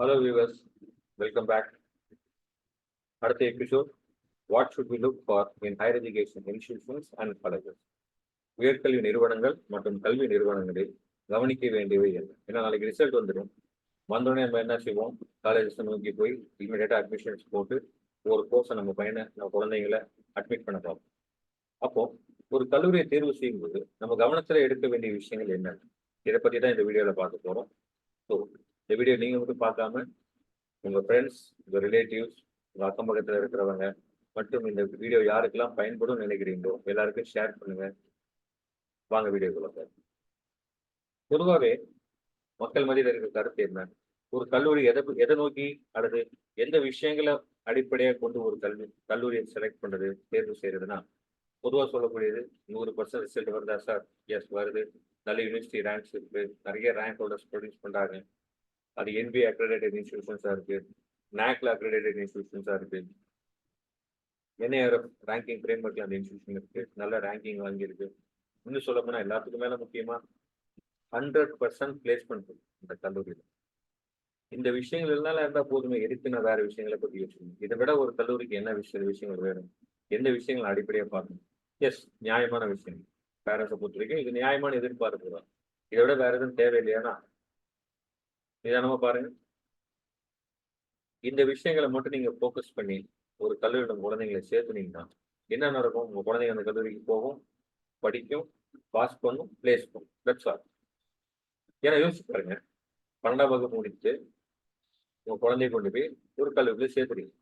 Hello viewers, welcome back. அடுத்த episode what should we look for in higher education institutions and colleges. உயர்கல்வி நிறுவனங்கள் மற்றும் கல்வி நிறுவனங்களில் கவனிக்க வேண்டியவை என்ன? ஏன்னா நாளைக்கு ரிசல்ட் வந்துடும். வந்தோடனே நம்ம என்ன செய்வோம், காலேஜஸ் நோக்கி போய் இமீடியட்டாக அட்மிஷன்ஸ் போட்டு ஒரு கோர்ஸை நம்ம குழந்தைங்களை அட்மிட் பண்ண பார்ப்போம். அப்போ ஒரு கல்லூரியை தேர்வு செய்யும்போது நம்ம கவனத்தில் எடுக்க வேண்டிய விஷயங்கள் என்ன, இதை பற்றி தான் இந்த வீடியோவில் பார்க்க போகிறோம். ஸோ இந்த வீடியோ நீங்கள் மட்டும் பார்க்காம உங்கள் ஃப்ரெண்ட்ஸ், உங்கள் ரிலேட்டிவ்ஸ், உங்கள் அக்கம் பக்கத்தில் இருக்கிறவங்க மற்றும் இந்த வீடியோ யாருக்கெல்லாம் பயன்படும் நினைக்கிறீங்களோ எல்லாருக்கும் ஷேர் பண்ணுங்க. வாங்க வீடியோக்குள்ள சார். பொதுவாகவே மக்கள் மத்தியில் இருக்கிற கருத்து என்ன, ஒரு கல்லூரி எதை நோக்கி அல்லது எந்த விஷயங்களை அடிப்படையாக கொண்டு ஒரு கல்லூரியை செலக்ட் பண்ணுறது, தேர்வு செய்யறதுன்னா பொதுவாக சொல்லக்கூடியது 100% ரிசல்ட் வருதா சார்? எஸ் வருது. நல்ல யூனிவர்சிட்டி ரேங்க்ஸ் இருக்கு, நிறைய ரேங்க் ஹோல்டர்ஸ் ப்ரொடியூஸ் பண்ணுறாங்க. அது NBA அக்ரெடிட்டட் இன்ஸ்டிடியூஷன்ஸாக இருக்கு, NAACல அக்ரெடிட்டட் இன்ஸ்டிடியூஷன்ஸாக இருக்கு, NIRF ரேங்கிங் ஃப்ரேம்வொர்க்ல அந்த இன்ஸ்டிடியூஷன் இருக்கு, நல்ல ரேங்கிங் வாங்கியிருக்கு. இன்னும் சொல்ல போனால் எல்லாத்துக்கும் மேலே முக்கியமாக 100% பிளேஸ்மெண்ட் இந்த கல்லூரியில். இந்த விஷயங்கள் எல்லாம் இருந்தால் போதுமே, எதுக்கு நான் வேற விஷயங்களை பற்றி யோசிக்கணும்? இதை விட ஒரு கல்லூரிக்கு என்ன விஷயங்கள் வேணும், எந்த விஷயங்கள் அடிப்படையாக பார்க்கணும்? எஸ், நியாயமான விஷயம். பேரண்ட்ஸை பொறுத்த வரைக்கும் இது நியாயமான எதிர்பார்ப்பு தான். இதை விட வேற எதுவும் தேவையில்லையானா நிதானமா பாருங்க. இந்த விஷயங்களை மட்டும் நீங்க ஃபோக்கஸ் பண்ணி ஒரு கல்லூரியோட குழந்தைங்களை சேர்த்துனீங்கன்னா என்ன நடக்கும்? உங்க குழந்தைங்க அந்த கல்லூரிக்கு போகும், படிக்கும், பாஸ் பண்ணும், பிளேஸ் பண்ணும். That's all. ஏன்னா யோசிச்சு பாருங்க, 12ஆம் வகுப்பு முடிச்சு உங்க குழந்தைய கொண்டு போய் ஒரு கல்லூரியில சேர்த்துறீங்க.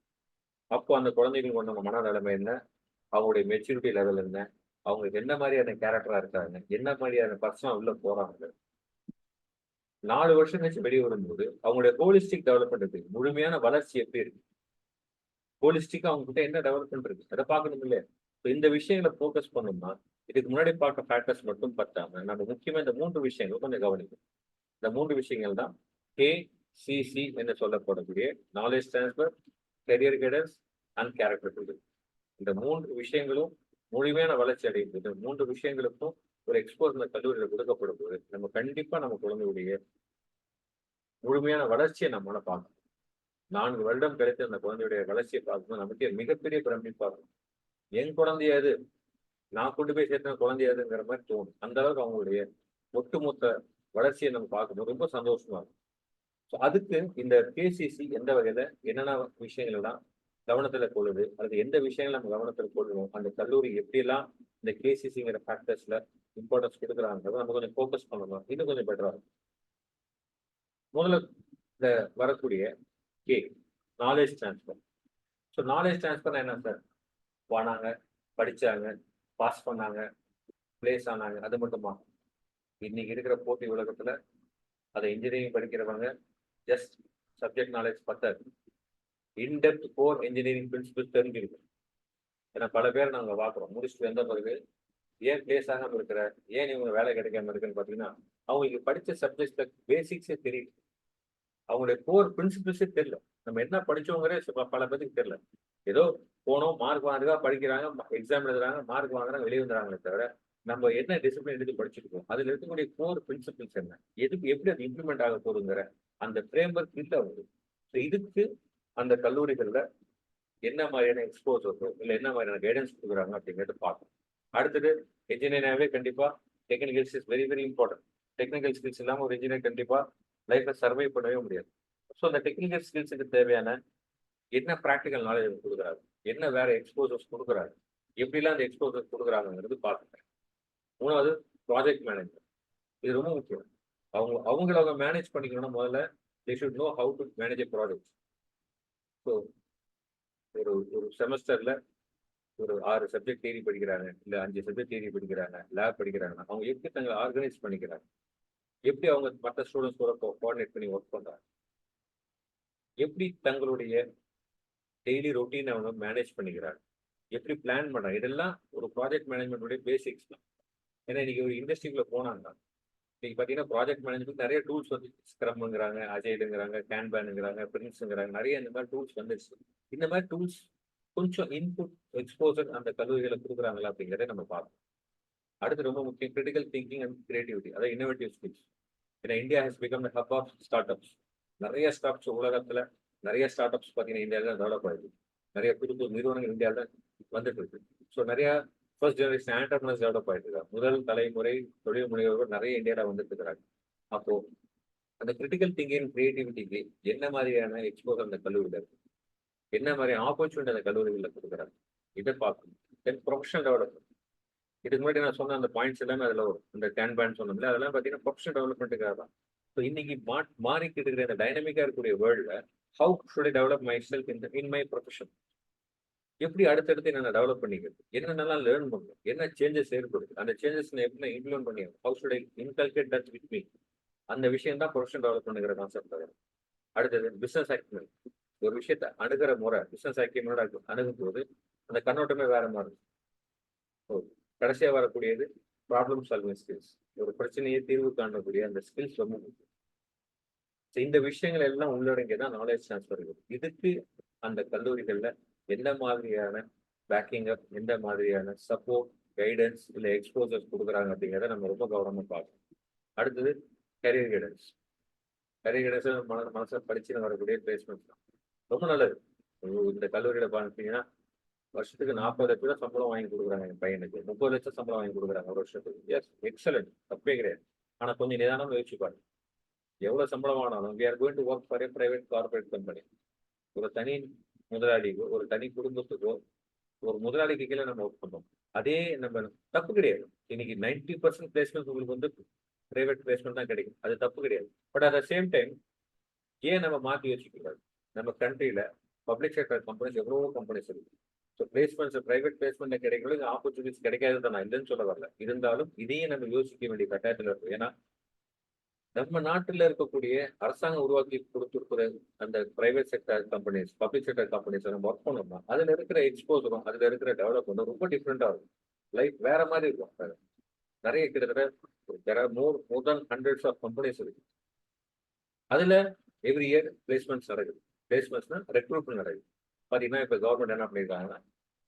அப்போ அந்த குழந்தைகளுக்கு கொண்ட மனநிலைமை என்ன, அவங்களுடைய மெச்சூரிட்டி லெவல் என்ன, அவங்களுக்கு என்ன மாதிரியான கேரக்டரா இருக்காங்க, என்ன மாதிரியான பர்சனா உள்ள போறாங்க, 4 வருஷம் கழிச்சு வெளியே வரும்போது அவங்களுடைய ஹோலிஸ்டிக் டெவலப்மெண்ட் இருக்கு, முழுமையான வளர்ச்சி எப்படி இருக்கு, ஹோலிஸ்டிக்கா அவங்க கிட்ட என்ன டெவலப்மெண்ட் இருக்கு, அதை பார்க்கணும் இல்லையா? இந்த விஷயங்களை ஃபோக்கஸ் பண்ணோம்னா இதுக்கு முன்னாடி பார்க்க ஃபேக்டர்ஸ் மட்டும் பார்த்தாம நம்ம முக்கியமா இந்த 3 விஷயங்கள் கொஞ்சம் கவனிக்கணும். இந்த 3 விஷயங்கள் தான் KCC என்று சொல்லப்படக்கூடிய knowledge transfer, career guidance and character building. இந்த 3 விஷயங்களும் முழுமையான வளர்ச்சி அடையும் போது, 3 விஷயங்களுக்கும் ஒரு எக்ஸ்போஸ் இந்த கல்லூரியில் கொடுக்கப்படும் போது நம்ம கண்டிப்பா நம்ம குழந்தையுடைய முழுமையான வளர்ச்சியை நம்மளால பார்க்கணும். 4 வருடம் கழித்து அந்த குழந்தையுடைய வளர்ச்சியை பார்க்கணும், நமக்கு மிகப்பெரிய பிரமிப்பா இருக்கும். என் குழந்தையாது, நான் கொண்டு போய் சேர்த்த குழந்தையாதுங்கிற மாதிரி தோணும். அந்த அளவுக்கு அவங்களுடைய ஒட்டுமொத்த வளர்ச்சியை நம்ம பார்க்கணும், ரொம்ப சந்தோஷமா இருக்கும். ஸோ அதுக்கு இந்த KCC எந்த வகையில என்னென்ன விஷயங்கள் எல்லாம் கவனத்துல கொள்ளுது, அல்லது எந்த விஷயங்கள் நம்ம கவனத்தில் கொள்ளணும், அந்த கல்லூரி எப்படியெல்லாம் இந்த KCCங்கிற ஃபேக்டர்ஸ்ல இம்பார்ட்டன்ஸ் கொடுக்குறாங்கிறத நம்ம கொஞ்சம் ஃபோக்கஸ் பண்ணணும், இன்னும் கொஞ்சம் பெட்டரா இருக்கும். முதல்ல இந்த வரக்கூடிய K, knowledge transfer. So knowledge transfer என்ன சார்? போனாங்க, படிச்சாங்க, பாஸ் பண்ணாங்க, பிளேஸ் ஆனாங்க, அது மட்டுமா? இன்னைக்கு இருக்கிற போட்டி உலகத்துல அதை இன்ஜினியரிங் படிக்கிறவங்க ஜஸ்ட் சப்ஜெக்ட் நாலேஜ் பத்தாது, இன்டெப்த் கோர் இன்ஜினியரிங் பிரின்சிபிள்ஸ் தெரிஞ்சிருக்கும். ஏன்னா பல பேர் நாங்கள் பார்க்குறோம், முடிச்சுட்டு வந்த பிறகு ஏன் பிளேஸ் ஆகாமல் இருக்கிற, ஏன் இவங்க வேலை கிடைக்காம இருக்குன்னு பார்த்தீங்கன்னா அவங்களுக்கு படித்த சப்ஜெக்ட்ல பேசிக்ஸே தெரியல, அவங்களுடைய கோர் பிரின்சிபிள்ஸே தெரியல. நம்ம என்ன படிச்சோங்கிறே பல பேருக்கு தெரியல. ஏதோ போனோம், மார்க் வாங்குறதா படிக்கிறாங்க, எக்ஸாம் எழுதுறாங்க, மார்க் வாங்குறாங்க, வெளியே வந்துறாங்களே தவிர நம்ம என்ன டிசிப்ளின் எடுத்து படிச்சுருக்கோம், அதுல இருக்கக்கூடிய கோர் பிரின்சிபிள்ஸ் என்ன, எதுக்கு எப்படி அது இம்ப்ளிமெண்ட் ஆக போகுதுங்கிற அந்த ஃப்ரேம் ஒர்க் இல்லை வருது. ஸோ இதுக்கு அந்த கல்லூரிகள்ல என்ன மாதிரியான எக்ஸ்போசர்ஸோ இல்லை என்ன மாதிரியான கைடன்ஸ் கொடுக்குறாங்க அப்படிங்கிறது பார்க்கணும். அடுத்தது இன்ஜினியராகவே கண்டிப்பா technical skills very very important. Technical skills இல்லாமல் ஒரு இன்ஜினியர் கண்டிப்பா லைஃப்ல சர்வை பண்ணவே முடியாது. ஸோ அந்த டெக்னிக்கல் ஸ்கில்ஸுக்கு தேவையான என்ன ப்ராக்டிக்கல் நாலேஜ் கொடுக்குறாரு, என்ன வேற எக்ஸ்போசர்ஸ் கொடுக்குறாரு, எப்படிலாம் அந்த எக்ஸ்போசர்ஸ் கொடுக்குறாங்கிறது பார்த்துட்டேன். 3வது ப்ராஜெக்ட் மேனேஜ்மெண்ட். இது ரொம்ப முக்கியம். அவங்கள மேனேஜ் பண்ணிக்கணும்னா முதல்ல they should know how to manage a project. So ஒரு செமஸ்டர்ல ஒரு 6 சப்ஜெக்ட் தேரி படிக்கிறாங்க, இல்லை 5 சப்ஜெக்ட் தேரி படிக்கிறாங்க, லேப் படிக்கிறாங்கன்னா அவங்க எப்படி தங்களை ஆர்கனைஸ் பண்ணிக்கிறாங்க, எப்படி அவங்க மற்ற ஸ்டூடெண்ட்ஸோட கோஆர்டினேட் பண்ணி ஒர்க் பண்றாங்க, எப்படி தங்களுடைய டெய்லி ரொட்டீனை அவங்க மேனேஜ் பண்ணிக்கிறாங்க, எப்படி பிளான் பண்றாங்க, இதெல்லாம் ஒரு ப்ராஜெக்ட் மேனேஜ்மெண்ட்டுடைய பேசிக்ஸ் தான். ஏன்னா இன்னைக்கு ஒரு இண்டஸ்ட்ரிக்குள்ள போனாங்க, இன்னைக்கு பார்த்தீங்கன்னா ப்ராஜெக்ட் மேனேஜ்மெண்ட் நிறைய டூல்ஸ் வந்து ஸ்க்ரம்ங்கிறாங்க, அஜைலுங்கிறாங்க, கேன்பானுங்கிறாங்க, பிரின்ஸுங்கிறாங்க, நிறைய இந்த மாதிரி டூல்ஸ் வந்துருச்சு. இந்த மாதிரி டூல்ஸ் கொஞ்சம் இன்புட் எக்ஸ்போசர் அந்த கல்லூரிகளை கொடுக்குறாங்களா அப்படிங்கிறத நம்ம பார்க்கணும். அடுத்து ரொம்ப முக்கியம் கிரிட்டிக்கல் திங்கிங் அண்ட் கிரியேட்டிவிட்டி, அதாவது இன்னோவேட்டிவ் ஸ்கில்ஸ். ஏன்னா India has become the hub of startups. நிறைய ஸ்டார்ட்ஸ் உலகத்துல நிறைய ஸ்டார்ட் அப்ஸ் பார்த்தீங்கன்னா இந்தியாவில் தான் டெவலப் ஆகுது. நிறைய புது புது நிறுவனங்கள் இந்தியாவில் தான் வந்துட்டு இருக்கு. ஸோ நிறைய ஃபர்ஸ்ட் ஜெனரேஷன் ஆண்டர்பிரினர்ஸ் டெவலப் ஆயிட்டு இருக்காங்க. முதல் தலைமுறை தொழில் முனைவோர்கள் நிறைய இந்தியாவில் வந்துட்டு இருக்கிறாங்க. அப்போ அந்த கிரிட்டிக்கல் திங்கிங் கிரியேட்டிவிட்டிக்கு என்ன மாதிரியான எக்ஸ்போசர் அந்த கல்லூரியில் இருக்கு, என்ன மாதிரி ஆப்பர்ச்சுனிட்டி அந்த கல்லூரிகளில் கொடுக்குறாங்க, இதை பார்க்கணும். தென் ப்ரொஃபஷனல் டெவலப்மெண்ட். இதுக்கு முன்னாடி நான் சொன்ன அந்த பாயிண்ட்ஸ் எல்லாமே அதில் வரும். இந்த கேன்பேன் சொன்னோம்ல, அதெல்லாம் பார்த்தீங்கன்னா ப்ரொஃபஷனல் டெவலப்மெண்ட்டுக்காக தான். ஸோ இன்னைக்கு மாறிக்கிட்டு இருக்கிற இந்த டைனமிக்காக இருக்கக்கூடிய வேர்ல்டில் how should I develop my self in my profession, எப்படி அடுத்தடுத்து என்ன டெவலப் பண்ணிக்கிறது, என்னென்னலாம் லேர்ன் பண்ணணும், என்ன சேஞ்சஸ் ஏற்படுது, அந்த சேஞ்சஸ் எப்படி இம்ப்ளிமெண்ட் பண்ணி how should I inculcate that with me, அந்த விஷயம் தான் ப்ரொஃபஷனல் டெவலப்மெண்ட்ங்கிற கான்செப்ட் வரும். அடுத்தது பிசினஸ் ஆக்டிவிட்டி. ஒரு விஷயத்தை அணுகிற முறை பிசினஸ் ஆக்டிவிட்டியோட அணுகும் போது அந்த கண்ணோட்டமே வேற மாதிரி இருக்கும். கடைசியாக வரக்கூடியது ப்ராப்ளம் சால்விங் ஸ்கில்ஸ். ஒரு பிரச்சனையை தீர்வு காணக்கூடிய அந்த ஸ்கில்ஸ் ரொம்ப முக்கியம். இந்த விஷயங்கள் எல்லாம் உள்ளடங்கியதான் நாலேஜ் டிரான்ஸ்ஃபர் இருக்குது. இதுக்கு அந்த கல்லூரிகளில் எந்த மாதிரியான பேக்கிங் அப், எந்த மாதிரியான சப்போர்ட், கைடன்ஸ் இல்லை எக்ஸ்போசர்ஸ் கொடுக்குறாங்க அப்படிங்கிறத நம்ம ரொம்ப கவனமாக பார்க்கணும். அடுத்தது கரியர் கைடன்ஸ். கரியர் கைடன்ஸ் மனசை படிச்சுன்னு வரக்கூடிய பிளேஸ்மெண்ட் தான் ரொம்ப நல்லது. இந்த கல்லூரியில் பார்த்தீங்கன்னா வருஷத்துக்கு 40 லட்சம் ரூபாய் சம்பளம் வாங்கி கொடுக்குறாங்க. என் பையனுக்கு 30 லட்சம் சம்பளம் வாங்கி கொடுக்குறாங்க ஒரு வருஷத்துக்கு. எஸ், எக்ஸலன்ட், தப்பே கிடையாது. ஆனால் கொஞ்சம் நிதானம் யோசிச்சு பாருங்க. எவ்வளவு சம்பளம் ஆனாலும் we are going to work for a private corporate company. ஒரு தனி முதலாளிக்கோ ஒரு தனி குடும்பத்துக்கோ ஒரு முதலாளிக்கு கீழே நம்ம ஒர்க் பண்ணோம். அதே நம்ம தப்பு கிடையாது. இன்னைக்கு 90% பிளேஸ்மெண்ட் உங்களுக்கு வந்து பிரைவேட் பிளேஸ்மெண்ட் தான் கிடைக்கும், அது தப்பு கிடையாது. But at the same time ஏன் நம்ம மாற்றி யோசிக்கூடாது? நம்ம கண்ட்ரியில பப்ளிக் செக்டர் கம்பெனிஸ் எவ்வளவோ கம்பெனிஸ் இருக்கு. ஸோ பிளேஸ்மெண்ட்ஸ் பிரைவேட் பிளேஸ்மெண்ட் கிடைக்கிறது ஆப்பர்ச்சுனிட்டிஸ் கிடைக்காது தான், நான் இல்லைன்னு சொல்ல வரல. இருந்தாலும் இதையும் நம்ம யோசிக்க வேண்டிய கட்டாயத்தில் இருக்கும். ஏன்னா நம்ம நாட்டில் இருக்கக்கூடிய அரசாங்கம் உருவாக்கி கொடுத்துருக்கிற அந்த private sector companies, public sector companies நம்ம ஒர்க் பண்ணோம்னா அதுல இருக்கிற எக்ஸ்போசரும் அதுல இருக்கிற டெவலப்மெண்ட்டும் ரொம்ப டிஃப்ரெண்டா இருக்கும். லைஃப் வேற மாதிரி இருக்கும். நிறைய கிட்டத்தட்ட மோர் தென் ஹண்ட்ரட்ஸ் ஆஃப் கம்பெனிஸ் இருக்கு. அதுல எவ்ரி இயர் பிளேஸ்மெண்ட்ஸ் நடக்குது. பிளேஸ்மெண்ட்ஸ்னா ரெக்ரூட்மெண்ட் நடக்குது. பாத்தீங்கன்னா இப்ப கவர்மெண்ட் என்ன பண்ணிருக்காங்கன்னா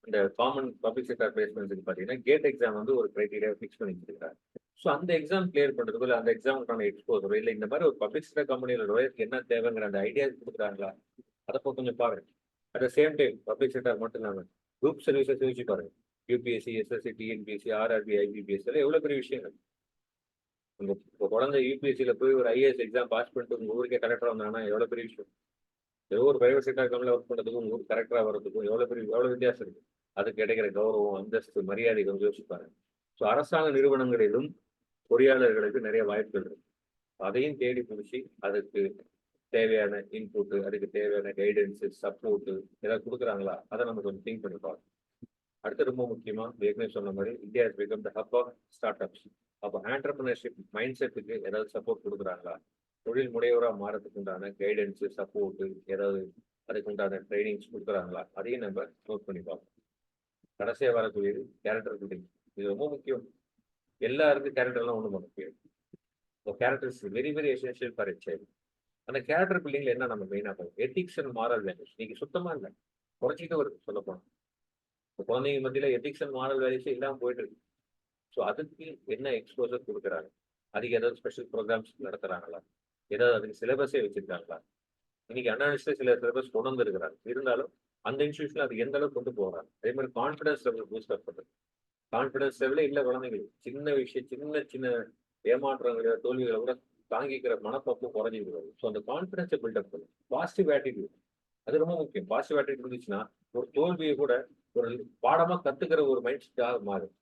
இந்த காமன் பப்ளிக் செக்டர் பிளேஸ்மெண்ட்ஸுக்கு பார்த்தீங்கன்னா கேட் எக்ஸாம் வந்து ஒரு கிரைட்டீரியா ஃபிக்ஸ் பண்ணி வச்சிருக்காங்க. ஸோ அந்த எக்ஸாம் கிளியர் பண்ணுறதுக்கு இல்லை அந்த எக்ஸாமுக்கான எக்ஸ்போசர் இல்லை இந்த மாதிரி ஒரு பப்ளிக் செக்டர் கம்பெனியில் நுழையத்துக்கு என்ன தேவைங்கிற அந்த ஐடியா கொடுக்குறாங்களா, அதை கொஞ்சம் பாருங்க. At the same time public sector மட்டும் இல்லாமல் குரூப் சர்வீசஸ் யோசிச்சு பாருங்க. UPSC, SSC, TNPSC, RRB, IBPS எல்லாம் எவ்வளோ பெரிய விஷயங்கள். உங்க குழந்தை யூபிஎஸ்சியில் போய் ஒரு ஐஏஎஸ் எக்ஸாம் பாஸ் பண்ணிட்டு உங்க ஊருக்கே கரெக்டாக வந்தாங்கன்னா எவ்வளோ பெரிய விஷயம். ஏதோ ஒரு பிரைவேட் செக்டர் கம்பெனியில் ஒர்க் பண்ணுறதுக்கும் உங்க ஊர் கரெக்டாக வரதுக்கும் எவ்வளோ வித்தியாசம் இருக்கு. அதுக்கு கிடைக்கிற கௌரவம், அந்தஸ்து, மரியாதை கொஞ்சம் யோசிப்பாங்க. ஸோ அரசாங்க நிறுவனங்களிலும் பொறியாளர்களுக்கு நிறைய வாய்ப்புகள் இருக்கு. அதையும் தேடி பிடிச்சி அதுக்கு தேவையான இன்புட்டு, அதுக்கு தேவையான கைடன்ஸு, சப்போர்ட்டு ஏதாவது கொடுக்குறாங்களா, அதை நம்ம கொஞ்சம் திங்க் பண்ணி பார்க்கணும். அடுத்து ரொம்ப முக்கியமா ஏற்கனவே சொன்ன மாதிரி India is become the hub of startups. அப்போ ஆண்டர்பிரினர்ஷிப் மைண்ட் செட்டுக்கு ஏதாவது சப்போர்ட் கொடுக்குறாங்களா, தொழில் முனைவராக மாறதுக்கு உண்டான கைடன்ஸு, சப்போர்ட்டு ஏதாவது அதுக்கு உண்டான ட்ரைனிங்ஸ் கொடுக்குறாங்களா, அதையும் நம்ம நோட் பண்ணி பார்க்கணும். கடைசியாக வரக்கூடியது கேரக்டர் பில்டிங். இது ரொம்ப முக்கியம். எல்லாருக்கும் கேரக்டர்லாம் ஒன்றும் பண்ண முடியாது. Character is very very essential for a child. அந்த கேரக்டர் பில்டிங்ல என்ன நம்ம மெயினாக பார்க்கணும்? எத்திக்ஸ் அண்ட் மாரல் வேல்யூஸ் நீங்க சுத்தமா இல்லை, குறைச்சிட்டு வருது சொல்ல போனோம். குழந்தைங்க மத்தியில எத்திக்ஸ் அண்ட் மாரல் வேல்யூஸே இல்லாமல் போயிட்டு இருக்கு. ஸோ அதுக்கு என்ன எக்ஸ்போசர் கொடுக்குறாங்க, அதுக்கு ஏதாவது ஸ்பெஷல் ப்ரோக்ராம்ஸ் நடத்துறாங்களா, ஏதாவது அதுக்கு சிலபஸே வச்சிருக்காங்களா? இன்னைக்கு அண்ணா சில சிலபஸ் கொண்டு வந்துருக்கிறாங்க. இருந்தாலும் அந்த இன்ஸ்டியூஷன்ல அது எந்த அளவுக்கு கொண்டு போகிறாங்க. அதே மாதிரி கான்ஃபிடன்ஸ் லெவல் பூஸ்ட் அப் பண்ணுறது. கான்ஃபிடன்ஸ் லெவலே இல்லை குழந்தைங்களுக்கு. சின்ன விஷயம், சின்ன சின்ன ஏமாற்றங்களை, தோல்விகளை கூட தாங்கிக்கிற மனப்பக்குவம் குறைஞ்சிட்டு வருது. ஸோ அந்த கான்ஃபிடன்ஸை பில்டப் பண்ணும். பாசிட்டிவ் ஆட்டிடியூட் அது ரொம்ப முக்கியம். பாசிட்டிவ் ஆட்டிடியூட் இருந்துச்சுன்னா ஒரு தோல்வியை கூட ஒரு பாடமா கத்துக்கிற ஒரு மைண்ட் செட்டாக மாறும்.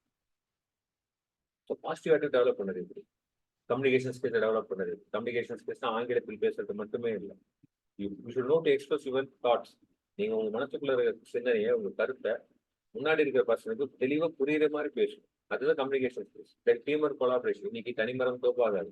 ஸோ பாசிட்டிவ் ஆட்டிடியூட் டெவலப் பண்ணது எப்படி? கம்யூனிகேஷன் ஸ்கில்ஸ் டெவலப் பண்ணது. கம்யூனிகேஷன் ஸ்கில்ஸ் ஆங்கிலத்தில் பேசுறது மட்டுமே இல்லை. You should know to express your thoughts. நீங்க உங்க மனசுக்குள்ள இருக்கிற சிந்தனையை, உங்க கருத்தை முன்னாடி இருக்கிற பர்சனுக்கு தெளிவாக புரியுற மாதிரி பேசணும். அதுதான் communication skills. Team work collaboration. இன்னைக்கு தனிமரம் தோப்பாகாது.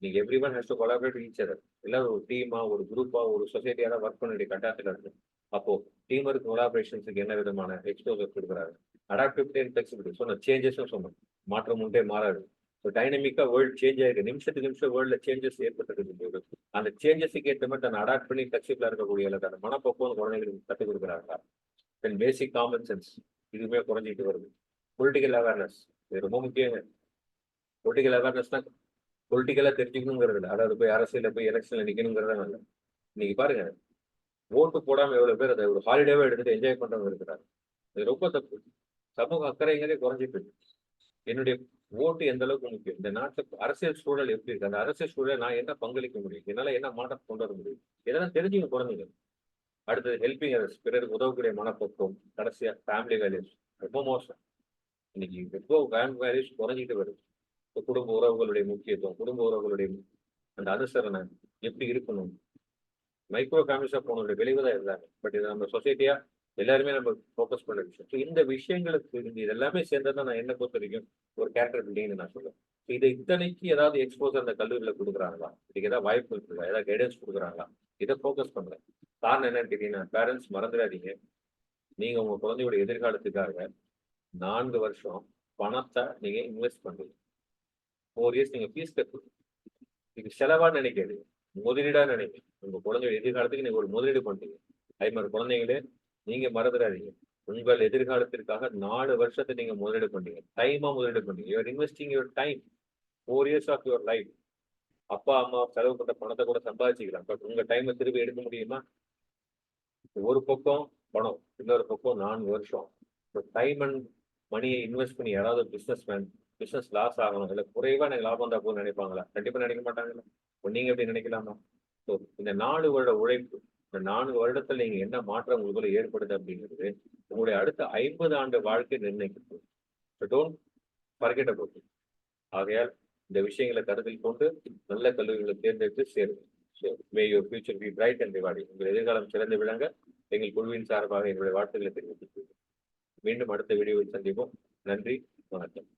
நீங்க every one has to collaborate each other. எல்லாரும் ஒரு டீமா, ஒரு குரூப்பா, ஒரு சொசைட்டியா தான் ஒர்க் பண்ண வேண்டிய கட்டாயத்தில் இருக்கு. அப்போ டீம் ஒர்க் கொலாபரேஷன்ஸுக்கு என்ன விதமான எக்ஸ்போசர் கொடுக்குறாரு? அடாப்டிவிட்டி அண்ட் ஃபிளெக்சிபிலிட்டி சொன்ன சேஞ்சஸும் சொன்னோம். மாற்றம் உண்டே மாறாது. ஸோ டைனமிக்கா வேர்ல்டு சேஞ்ச் ஆயிருக்கு. நிமிஷத்துக்கு நிமிஷம் வேர்ல்ட்ல சேஞ்சஸ் ஏற்பட்டு போது அந்த சேஞ்சஸுக்கு ஏற்ற மாதிரி தன்னை அடாப்ட் பண்ணி ஃபிளெக்சிபிளா இருக்கக்கூடிய அந்த மனப்பக்குவம் குழந்தைகளுக்கு கற்றுக் கொடுக்குறாங்க. தென் பேசிக் காமன் சென்ஸ் இதுவுமே குறைஞ்சிட்டு வருது. பொலிட்டிக்கல் அவேர்னஸ் இது ரொம்ப முக்கியம். பொலிட்டிக்கல் அவேர்னஸ்னா பொலிட்டிக்கலா தெரிஞ்சுக்கணுங்கிறது இல்லை. அதாவது போய் அரசியல போய் எலெக்ஷன்ல நிக்கணுங்கிறத இல்லை. இன்னைக்கு பாருங்க, ஓட்டு போடாம எவ்வளவு பேர் அதை ஒரு ஹாலிடேவா எடுத்துட்டு என்ஜாய் பண்றவங்க இருக்கிறாங்க. இது ரொம்ப தப்பு. சமூக அக்கறைங்கிறதே குறைஞ்சிட்டு இருக்கு. என்னுடைய ஓட்டு எந்த அளவுக்கு முக்கியம், இந்த நாட்டு அரசியல் சூழல் எப்படி இருக்கு, அந்த அரசியல் சூழல் நான் என்ன பங்களிக்க முடியும், என்னால என்ன மாற்றம் கொண்டு வர முடியும், இதெல்லாம் தெரிஞ்சுங்க குழந்தைங்க. அடுத்தது ஹெல்பிங் அதர்ஸ், பிறருக்கு உதவக்கூடிய மனப்பக்குவம். கடைசியா ஃபேமிலி வேல்யூஸ். ரொம்ப மோசம். இன்னைக்கு ரொம்ப ஃபேமிலி வேல்யூஸ் குறைஞ்சிட்டு வருது. இப்ப குடும்ப உறவுகளுடைய முக்கியத்துவம், குடும்ப உறவுகளுடைய அந்த அனுசரணை எப்படி இருக்கணும், மைக்ரோ ஃபேமிலிஸா போனோட விளைவு தான் இருந்தாங்க. பட் இது நம்ம சொசைட்டியா எல்லாருமே நம்ம ஃபோக்கஸ் பண்ண விஷயம். ஸோ இந்த விஷயங்களுக்கு இது எல்லாமே சேர்ந்ததான் நான் என்ன பொறுத்த வரைக்கும் ஒரு கேரக்டர் பில்டிங்னு நான் சொல்லுவேன். இதை இத்தனைக்கு ஏதாவது எக்ஸ்போசர் அந்த கல்லூரியில் கொடுக்குறாங்களா, இதுக்கு ஏதாவது வாய்ப்பு இருக்குதா, ஏதாவது கைடன்ஸ் கொடுக்குறாங்களா, இதை ஃபோக்கஸ் பண்றேன். காரணம் என்னன்னு கேட்டீங்கன்னா, பேரண்ட்ஸ் மறந்துடாதீங்க, நீங்க உங்க குழந்தையோட எதிர்காலத்துக்காக 4 வருஷம் பணத்தை நீங்க இன்வெஸ்ட் பண்றீங்க. 4 இயர்ஸ் நீங்க ஃபீஸ் கட்டுறீங்க. இது செலவா நினைக்காது, முதலீடா நினைக்க. உங்க குழந்தையோட எதிர்காலத்துக்கு நீங்க ஒரு முதலீடு பண்றீங்க. அதே மாதிரி குழந்தைங்களே, நீங்க மறந்துடாதீங்க, உங்கள் எதிர்காலத்திற்காக 4 வருஷத்தை நீங்க முதலீடு பண்றீங்க. டைமா முதலீடு பண்றீங்க. You're investing your time, 4 years of your life. அப்பா அம்மா செலவு பண்ண பணத்தை கூட சம்பாதிச்சுக்கலாம். பட் உங்க டைமை திருப்பி எடுக்க முடியுமா? ஒரு பக்கம் பணம், இன்னொரு பக்கம் 4 வருஷம். டைம் அண்ட் மணியை இன்வெஸ்ட் பண்ணி யாராவது பிசினஸ் மேன் பிசினஸ் லாஸ் ஆகணும், இல்லை குறைவா எனக்கு லாபம் தான் போகும்னு நினைப்பாங்களா? கண்டிப்பா நினைக்க மாட்டாங்கல்ல. இப்போ நீங்க எப்படி நினைக்கலாமா? ஸோ இந்த 4 வருட உழைப்பு, இந்த 4 வருடத்தில் நீங்க என்ன மாற்றம் உங்களுக்குள்ள ஏற்படுது அப்படிங்கிறது உங்களுடைய அடுத்த 50 ஆண்டு வாழ்க்கை நிர்ணயிக்கிறது. So don't forget about it. ஆகையால் இந்த விஷயங்களை கருத்தில் கொண்டு நல்ல கல்லூரிகளை தேர்ந்தெடுத்து சேருங்க. So may your future be bright and rewarding. உங்கள் எதிர்காலம் சிறந்து விளங்க எங்கள் குழுவின் சார்பாக எங்களுடைய வாழ்த்துக்களை தெரிவித்துக் கொள்கிறேன். மீண்டும் அடுத்த வீடியோவில் சந்திப்போம். நன்றி, வணக்கம்.